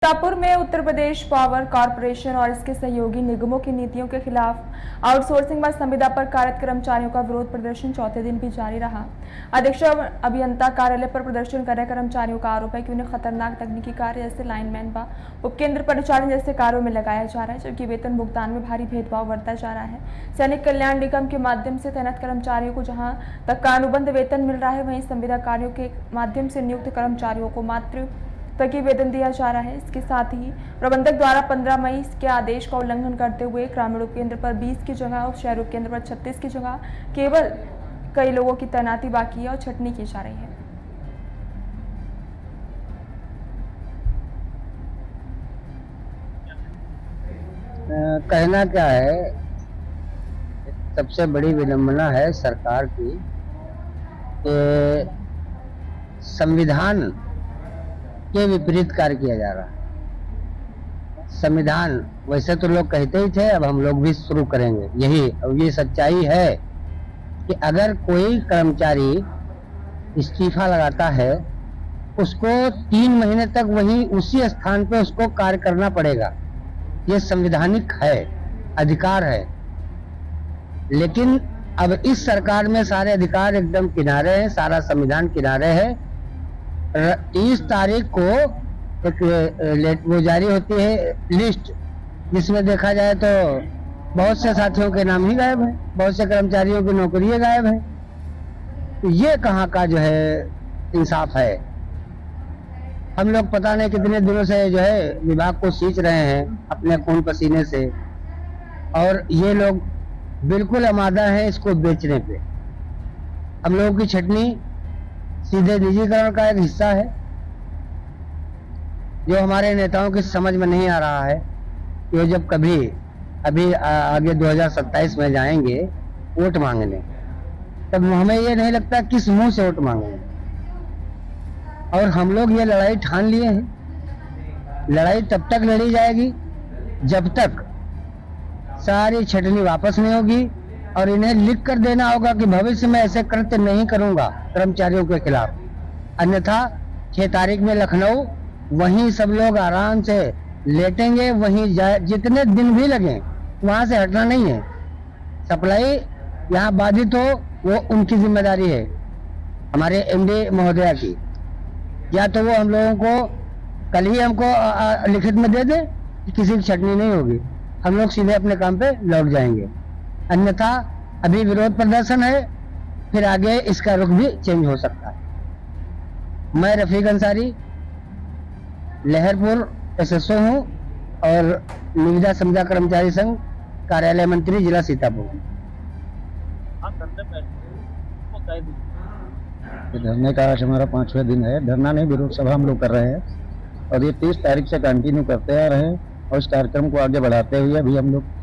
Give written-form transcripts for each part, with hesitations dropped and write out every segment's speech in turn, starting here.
शाहपुर में Uttar Pradesh power corporation और इसके सहयोगी निगमों की नीतियों के खिलाफ आउटसोर्सिंग व संविदा पर कार्यरत कर्मचारियों का विरोध प्रदर्शन चौथे दिन भी जारी रहा। अध्यक्ष अभियंता कार्यालय पर प्रदर्शन कर रहे कर्मचारियों का आरोप है कि उन्हें खतरनाक तकनीकी कार्य जैसे लाइनमैन व उपकेंद्र परिचालन जैसे कार्यों में लगाया जा रहा है, जबकि वेतन भुगतान में भारी भेदभाव बरता जा रहा है। सैनिक कल्याण निगम के माध्यम से तैनात कर्मचारियों को जहाँ तक का अनुबंध वेतन मिल रहा है, वहीं संविदा कार्यों के माध्यम से नियुक्त कर्मचारियों को मात्र तक ही वेतन दिया जा रहा है। इसके साथ ही प्रबंधक द्वारा 15 मई के आदेश का उल्लंघन करते हुए ग्रामीण उपकेंद्र पर 20 की जगह और शहर उपकेंद्र पर 36 की जगह केवल कई लोगों की तैनाती बाकी है और छटनी की जा रही है। कहना क्या है, सबसे बड़ी विडंबना है सरकार की कि संविधान के विपरीत कार्य किया जा रहा है। संविधान वैसे तो लोग कहते ही थे, अब हम लोग भी शुरू करेंगे यही। अब ये सच्चाई है कि अगर कोई कर्मचारी इस्तीफा लगाता है, उसको 3 महीने तक वही उसी स्थान पे उसको कार्य करना पड़ेगा। ये संवैधानिक है, अधिकार है। लेकिन अब इस सरकार में सारे अधिकार एकदम किनारे हैं, सारा संविधान किनारे है। 30 तारीख को एक वो जारी होती है लिस्ट, जिसमें देखा जाए तो बहुत से साथियों के नाम ही गायब है, बहुत से कर्मचारियों की नौकरियां गायब है। तो ये कहाँ का जो है इंसाफ है। हम लोग पता नहीं कितने दिनों से जो है विभाग को सींच रहे हैं अपने खून पसीने से, और ये लोग बिल्कुल आमादा है इसको बेचने पे। हम लोगों की छटनी सीधे निजीकरण का एक हिस्सा है, जो हमारे नेताओं की समझ में नहीं आ रहा है। ये जब कभी अभी आगे 2027 में जाएंगे वोट मांगने, तब हमें ये नहीं लगता किस मुंह से वोट मांगेंगे। और हम लोग ये लड़ाई ठान लिए हैं। लड़ाई तब तक लड़ी जाएगी जब तक सारी छटनी वापस नहीं होगी, और इन्हें लिख कर देना होगा कि भविष्य में ऐसे कृत्य नहीं करूंगा कर्मचारियों के खिलाफ। अन्यथा 6 तारीख में लखनऊ, वहीं सब लोग आराम से लेटेंगे, वहीं जितने दिन भी लगे वहां से हटना नहीं है। सप्लाई यहाँ बाधित हो वो उनकी जिम्मेदारी है, हमारे एमडी महोदया की। या तो वो हम लोगों को कल ही हमको लिखित में दे दे कि किसी की छटनी नहीं होगी, हम लोग सीधे अपने काम पे लौट जाएंगे। अन्यथा अभी विरोध प्रदर्शन है, फिर आगे इसका रुख भी चेंज हो सकता है। मैं रफीक अंसारी, लहरपुर एसएसओ हूँ और निविदा संविदा कर्मचारी संघ कार्यालय मंत्री जिला सीतापुर। धरने का आज हमारा 5वां दिन है। धरना नहीं, विरोध सभा हम लोग कर रहे हैं और ये 30 तारीख से कंटिन्यू करते आ रहे हैं। और इस कार्यक्रम को आगे बढ़ाते हुए अभी हम लोग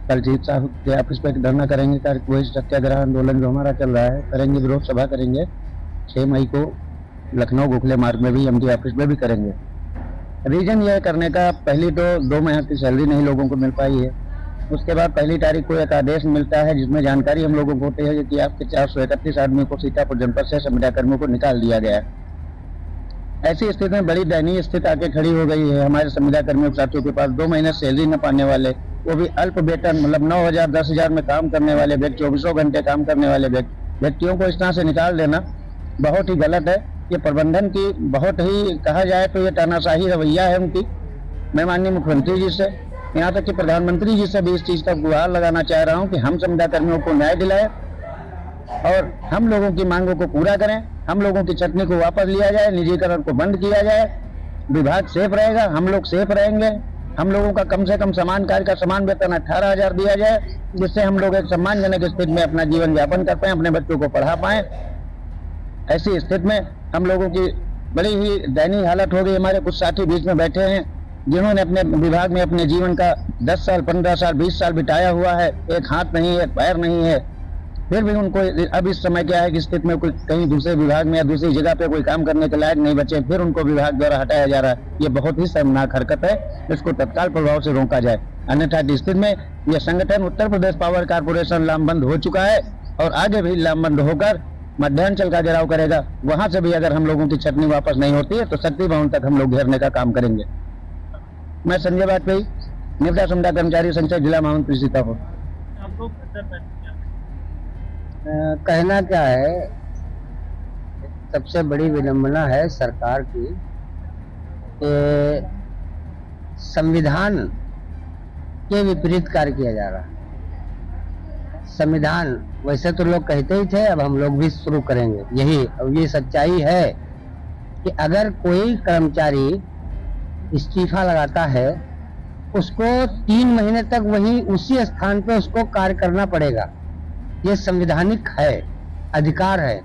कल चीफ साहब के ऑफिस पे धरना करेंगे। वही सत्याग्रह आंदोलन जो हमारा चल रहा है करेंगे, विरोध सभा करेंगे। 6 मई को लखनऊ गोखले मार्ग में भी एमडी ऑफिस में भी करेंगे। रीजन यह करने का, पहली तो 2 महीने की सैलरी नहीं लोगों को मिल पाई है। उसके बाद 1 तारीख को एक आदेश मिलता है जिसमें जानकारी हम लोगों को होती है कि आपके 431 आदमी को सीतापुर जनपद से संविदा कर्मियों को निकाल दिया गया है। ऐसी स्थिति में बड़ी दयनीय स्थिति आके खड़ी हो गई है हमारे संविदा कर्मियों साथियों के पास। 2 महीने सैलरी न पाने वाले, वो भी अल्प वेतन, मतलब 9,000 10,000 में काम करने वाले व्यक्ति, 24 घंटे काम करने वाले व्यक्तियों को इस तरह से निकाल देना बहुत ही गलत है। ये प्रबंधन की बहुत ही, कहा जाए तो ये तानाशाही रवैया है उनकी। मैं माननीय मुख्यमंत्री जी से, यहाँ तक कि प्रधानमंत्री जी से भी इस चीज का गुहार लगाना चाह रहा हूँ कि हम संविदा कर्मियों को न्याय दिलाए और हम लोगों की मांगों को पूरा करें। हम लोगों की छटनी को वापस लिया जाए, निजीकरण को बंद किया जाए, विभाग सेफ रहेगा, हम लोग सेफ रहेंगे। हम लोगों का कम से कम समान कार्य का समान वेतन 18,000 दिया जाए, जिससे हम लोग एक सम्मानजनक स्थिति में अपना जीवन यापन कर पाए, अपने बच्चों को पढ़ा पाए। ऐसी स्थिति में हम लोगों की बड़ी ही दयनीय हालत हो गई। हमारे कुछ साथी बीच में बैठे हैं जिन्होंने अपने विभाग में अपने जीवन का 10 साल 15 साल 20 साल बिताया हुआ है। एक हाथ नहीं है, पैर नहीं है, फिर भी उनको अब इस समय क्या है कि स्थिति में कोई कहीं दूसरे विभाग में या दूसरी जगह पे कोई काम करने के लायक नहीं बचे, फिर उनको विभाग द्वारा हटाया जा रहा है। ये बहुत ही शर्मनाक हरकत है, इसको तत्काल प्रभाव से रोका जाए। अन्यथा की स्थिति में यह संगठन उत्तर प्रदेश पावर कॉरपोरेशन लामबंद हो चुका है और आगे भी लामबंद होकर मध्यांचल का घेराव करेगा। वहां से भी अगर हम लोगों की छटनी वापस नहीं होती है तो शक्ति भवन तक हम लोग घेरने का काम करेंगे। मैं संजय वाजपेयी, निवृत्त समुदाय कर्मचारी संचय जिला महामंत्री सीतापुर। आप लोग अंदर बैठे हैं। कहना क्या है, सबसे बड़ी विडंबना है सरकार की कि संविधान के विपरीत कार्य किया जा रहा है। संविधान वैसे तो लोग कहते ही थे, अब हम लोग भी शुरू करेंगे। ये सच्चाई है कि अगर कोई कर्मचारी इस्तीफा लगाता है, उसको 3 महीने तक वही उसी स्थान पे उसको कार्य करना पड़ेगा। ये संवैधानिक है, अधिकार है।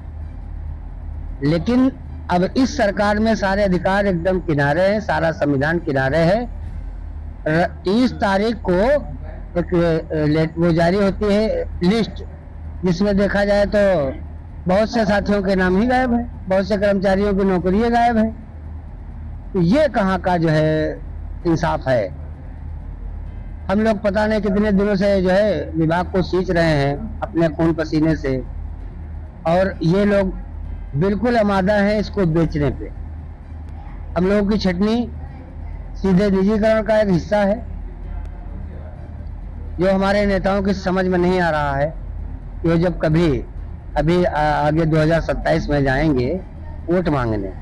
लेकिन अब इस सरकार में सारे अधिकार एकदम किनारे हैं, सारा संविधान किनारे है। 30 तारीख को एक वो जारी होती है लिस्ट, जिसमें देखा जाए तो बहुत से साथियों के नाम ही गायब है, बहुत से कर्मचारियों की नौकरियां गायब है। तो ये कहाँ का जो है इंसाफ है। हम लोग पता नहीं कितने दिनों से जो है विभाग को सींच रहे हैं अपने खून पसीने से, और ये लोग बिल्कुल आमादा है इसको बेचने पे। हम लोगों की छटनी सीधे निजीकरण का एक हिस्सा है, जो हमारे नेताओं की समझ में नहीं आ रहा है। वो जब कभी अभी आगे 2027 में जाएंगे वोट मांगने,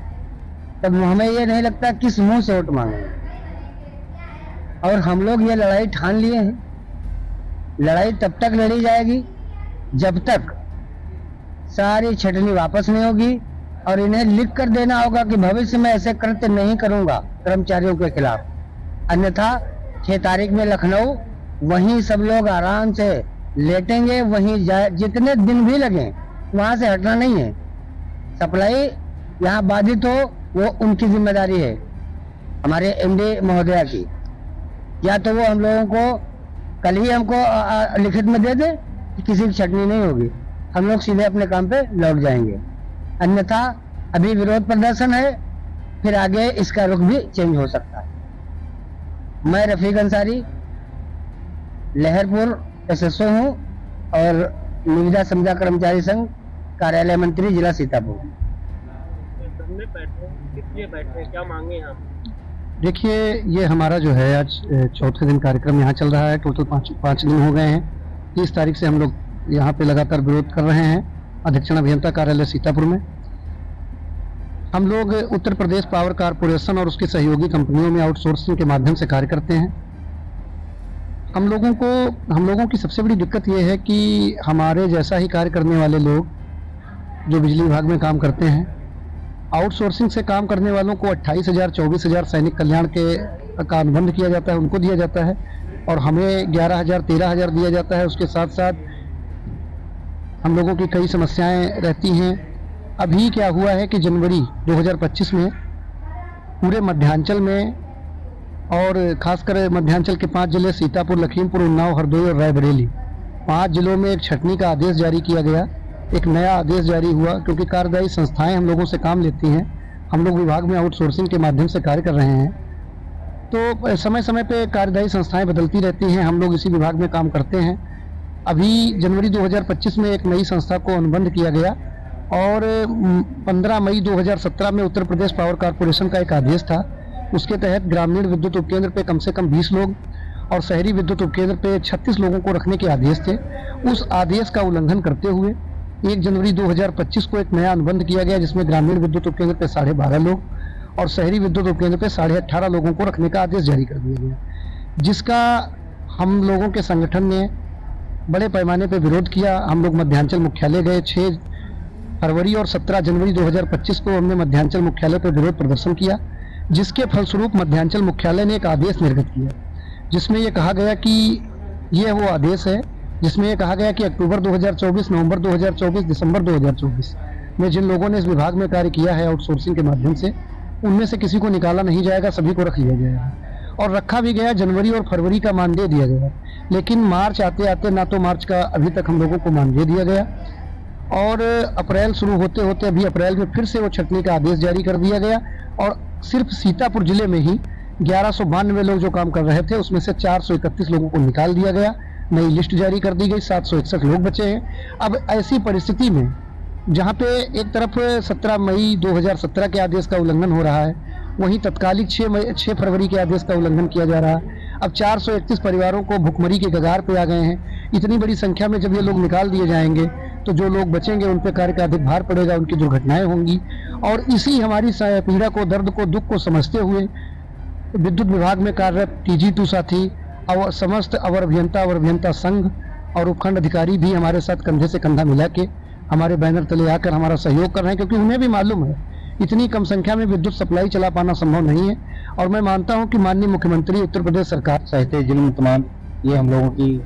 तब हमें ये नहीं लगता किस मुंह से वोट मांगेंगे। और हम लोग ये लड़ाई ठान लिए हैं। लड़ाई तब तक लड़ी जाएगी जब तक सारी छटनी वापस नहीं होगी, और इन्हें लिख कर देना होगा कि भविष्य में ऐसे कृत्य नहीं करूंगा कर्मचारियों के खिलाफ। अन्यथा 6 तारीख में लखनऊ, वहीं सब लोग आराम से लेटेंगे, वहीं जितने दिन भी लगे वहां से हटना नहीं है। सप्लाई यहाँ बाधित हो वो उनकी जिम्मेदारी है, हमारे एमडी महोदया की। या तो वो हम लोगों को कल ही हमको लिखित में दे दे कि किसी की छटनी नहीं होगी, हम लोग सीधे अपने काम पे लौट जाएंगे। अन्यथा अभी विरोध प्रदर्शन है, फिर आगे इसका रुख भी चेंज हो सकता है। मैं रफीक अंसारी, लहरपुर SSO हूँ और निविदा समुदाय कर्मचारी संघ कार्यालय मंत्री जिला सीतापुर। धरने बैठे, किस लिए बैठे, क्या मांगे हैं आप? देखिए, ये हमारा जो है आज चौथे दिन कार्यक्रम यहाँ चल रहा है। टोटल 5 दिन हो गए हैं। 30 तारीख से हम लोग यहाँ पे लगातार विरोध कर रहे हैं अधीक्षण अभियंता कार्यालय सीतापुर में। हम लोग उत्तर प्रदेश पावर कारपोरेशन और उसकी सहयोगी कंपनियों में आउटसोर्सिंग के माध्यम से कार्य करते हैं। हम लोगों की सबसे बड़ी दिक्कत ये है कि हमारे जैसा ही कार्य करने वाले लोग जो बिजली विभाग में काम करते हैं, आउटसोर्सिंग से काम करने वालों को 28,000 24,000 सैनिक कल्याण का अनुबंध किया जाता है, उनको दिया जाता है, और हमें 11,000 13,000 दिया जाता है। उसके साथ साथ हम लोगों की कई समस्याएं रहती हैं। अभी क्या हुआ है कि जनवरी 2025 में पूरे मध्यांचल में, और खासकर मध्यांचल के 5 जिले सीतापुर, लखीमपुर, उन्नाव, हरदोई और रायबरेली, 5 जिलों में एक छटनी का आदेश जारी किया गया। एक नया आदेश जारी हुआ क्योंकि कार्यदायी संस्थाएं हम लोगों से काम लेती हैं। हम लोग विभाग में आउटसोर्सिंग के माध्यम से कार्य कर रहे हैं, तो समय समय पे कार्यदायी संस्थाएं बदलती रहती हैं। हम लोग इसी विभाग में काम करते हैं। अभी जनवरी 2025 में एक नई संस्था को अनुबंध किया गया, और 15 मई 2017 में उत्तर प्रदेश पावर कारपोरेशन का एक आदेश था। उसके तहत ग्रामीण विद्युत उपकेंद्र पे कम से कम 20 लोग और शहरी विद्युत उपकेंद्र पे 36 लोगों को रखने के आदेश थे। उस आदेश का उल्लंघन करते हुए 1 जनवरी 2025 को एक नया अनुबंध किया गया, जिसमें ग्रामीण विद्युत उपकेंद्र पे 12.5 लोग और शहरी विद्युत उपकेंद्र पे 18.5 लोगों को रखने का आदेश जारी कर दिया गया, जिसका हम लोगों के संगठन ने बड़े पैमाने पर विरोध किया। हम लोग मध्यांचल मुख्यालय गए। 6 फरवरी और 17 जनवरी 2025 को हमने मध्यांचल मुख्यालय पर विरोध प्रदर्शन किया, जिसके फलस्वरूप मध्यांचल मुख्यालय ने एक आदेश निर्गत किया, जिसमें यह कहा गया कि यह वो आदेश है जिसमें यह कहा गया कि अक्टूबर 2024, नवंबर 2024, दिसंबर 2024 में जिन लोगों ने इस विभाग में कार्य किया है आउटसोर्सिंग के माध्यम से, उनमें से किसी को निकाला नहीं जाएगा, सभी को रख लिया जाएगा। और रखा भी गया। जनवरी और फरवरी का मानदेय दिया गया, लेकिन मार्च आते आते ना तो मार्च का अभी तक हम लोगों को मानदेय दिया गया, और अप्रैल शुरू होते होते अभी अप्रैल में फिर से वो छटनी का आदेश जारी कर दिया गया। और सिर्फ सीतापुर जिले में ही 1192 लोग जो काम कर रहे थे, उसमें से 431 लोगों को निकाल दिया गया। नई लिस्ट जारी कर दी गई, 761 लोग बचे हैं। अब ऐसी परिस्थिति में जहां पे एक तरफ 17 मई 2017 के आदेश का उल्लंघन हो रहा है, वहीं तत्कालिक 6 फरवरी के आदेश का उल्लंघन किया जा रहा है। अब 431 परिवारों को भुखमरी के कगार पे आ गए हैं। इतनी बड़ी संख्या में जब ये लोग निकाल दिए जाएंगे तो जो लोग बचेंगे उन पे कार्य का अधिक भार पड़ेगा, उनकी दुर्घटनाएं होंगी। और इसी हमारी पीड़ा को, दर्द को, दुख को समझते हुए विद्युत विभाग में कार्यरत TG2 साथी और समस्त अवर अभियंता संघ और उपखंड अधिकारी भी हमारे साथ कंधे से कंधा मिला के हमारे बैनर तले आकर हमारा सहयोग कर रहे हैं, क्योंकि उन्हें भी मालूम है इतनी कम संख्या में विद्युत सप्लाई चला पाना संभव नहीं है। और मैं मानता हूं कि माननीय मुख्यमंत्री उत्तर प्रदेश सरकार सहते जुल्म तमाम, ये हम लोगों की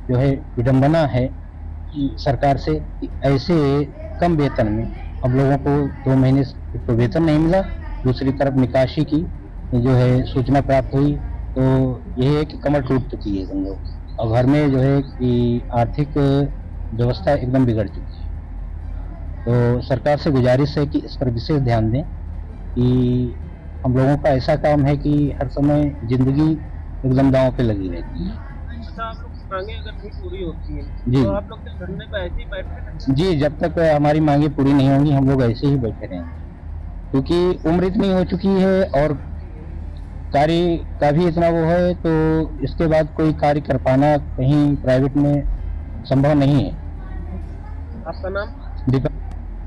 जो है विडंबना है कि सरकार से ऐसे कम वेतन में हम लोगों को 2 महीने से तो वेतन नहीं मिला, दूसरी तरफ निकासी की जो है सूचना प्राप्त हुई तो यह है कि कमर टूट चुकी है समझो। और घर में जो है कि आर्थिक व्यवस्था एकदम बिगड़ चुकी है। तो सरकार से गुजारिश है कि इस पर विशेष ध्यान दें कि हम लोगों का ऐसा काम है कि हर समय जिंदगी एकदम दांव पे लगी रहती है। अच्छा, आप लोग की मांगे अगर नहीं पूरी होती है जी। तो आप लोग क्या धरने पे ऐसे ही बैठे रहेंगे? जी, जब तक हमारी मांगे पूरी नहीं होंगी हम लोग ऐसे ही बैठे रहेंगे, क्योंकि उम्र इतनी हो चुकी है और कार्य का भी इतना वो है, तो इसके बाद कोई कार्य कर पाना कहीं प्राइवेट में संभव नहीं है। आपका नाम? दीपक